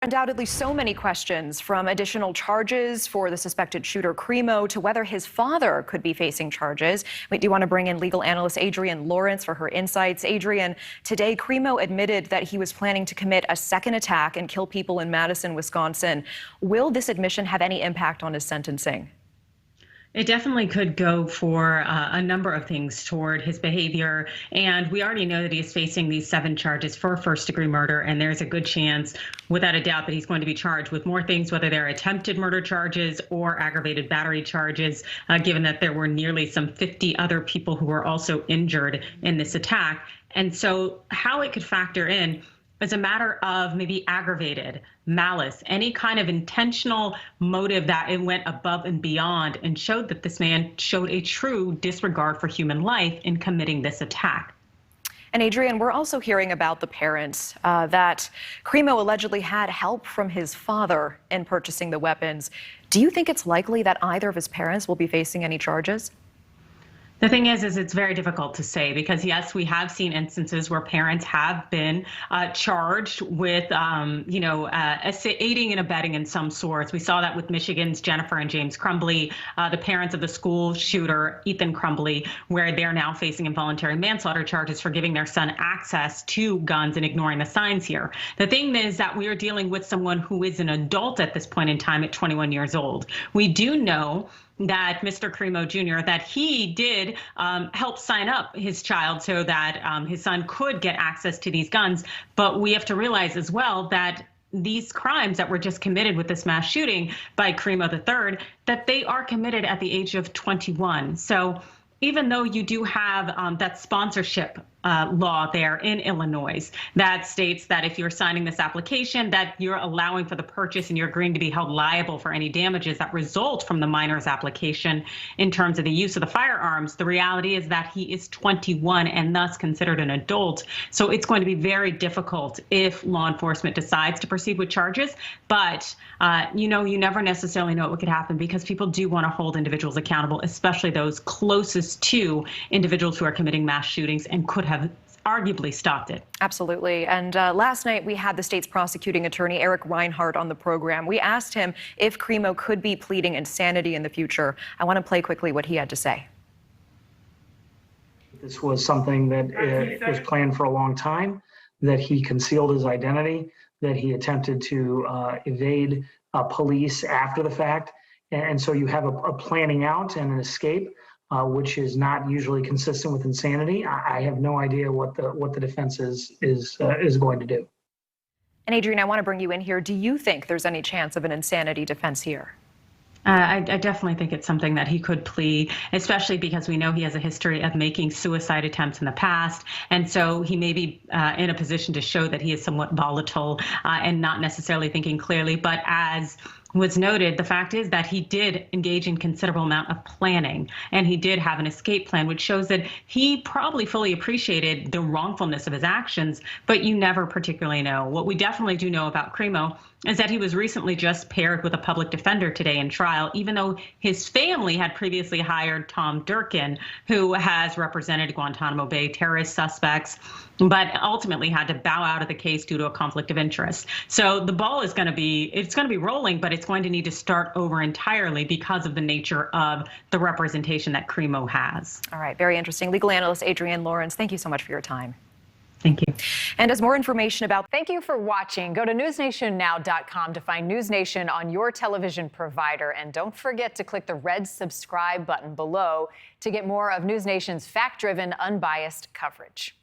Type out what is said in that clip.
Undoubtedly so many questions, from additional charges for the suspected shooter Crimo to whether his father could be facing charges. We do want to bring in legal analyst Adrienne Lawrence for her insights. Adrienne, today Crimo admitted that he was planning to commit a second attack and kill people in Madison, Wisconsin. Will this admission have any impact on his sentencing? It definitely could go for a number of things toward his behavior. And we already know that he is facing these 7 charges for first-degree murder. And there's a good chance, without a doubt, that he's going to be charged with more things, whether they're attempted murder charges or aggravated battery charges, given that there were nearly some 50 other people who were also injured in this attack. And so how it could factor in is a matter of maybe aggravated malice, any kind of intentional motive that it went above and beyond and showed that this man showed a true disregard for human life in committing this attack. And Adrienne, we're also hearing about the parents that Crimo allegedly had help from his father in purchasing the weapons. Do you think it's likely that either of his parents will be facing any charges? The thing is it's very difficult to say because, yes, we have seen instances where parents have been charged with, aiding and abetting in some sorts. We saw that with Michigan's Jennifer and James Crumbly, the parents of the school shooter, Ethan Crumbly, where they're now facing involuntary manslaughter charges for giving their son access to guns and ignoring the signs here. The thing is that we are dealing with someone who is an adult at this point in time at 21 years old. We do know that Mr. Crimo Jr., that he did help sign up his child so that his son could get access to these guns. But we have to realize as well that these crimes that were just committed with this mass shooting by Crimo III, that they are committed at the age of 21. So even though you do have that sponsorship law there in Illinois that states that if you're signing this application, that you're allowing for the purchase and you're agreeing to be held liable for any damages that result from the minor's application in terms of the use of the firearms, the reality is that he is 21 and thus considered an adult. So it's going to be very difficult if law enforcement decides to proceed with charges. But, you never necessarily know what could happen because people do want to hold individuals accountable, especially those closest to individuals who are committing mass shootings and could have arguably stopped it. Absolutely. And last night we had the state's prosecuting attorney, Eric Reinhardt, on the program. We asked him if Crimo could be pleading insanity in the future. I want to play quickly what he had to say. This was something that was planned for a long time, that he concealed his identity, that he attempted to evade police after the fact. And so you have a planning out and an escape, which is not usually consistent with insanity. I have no idea what the defense is going to do. And Adrienne, I want to bring you in here. Do you think there's any chance of an insanity defense here? I definitely think it's something that he could plead, especially because we know he has a history of making suicide attempts in the past. And so he may be in a position to show that he is somewhat volatile and not necessarily thinking clearly. But as was noted, the fact is that he did engage in considerable amount of planning and he did have an escape plan, which shows that he probably fully appreciated the wrongfulness of his actions, but you never particularly know. What we definitely do know about Crimo is that he was recently just paired with a public defender today in trial, even though his family had previously hired Tom Durkin, who has represented Guantanamo Bay terrorist suspects, but ultimately had to bow out of the case due to a conflict of interest. So the ball is going to be rolling, but it's going to need to start over entirely because of the nature of the representation that Crimo has. All right, very interesting. Legal analyst Adrienne Lawrence, thank you so much for your time. Thank you. And as more information about... Thank you for watching. Go to newsnationnow.com to find NewsNation on your television provider. And don't forget to click the red subscribe button below to get more of NewsNation's fact-driven, unbiased coverage.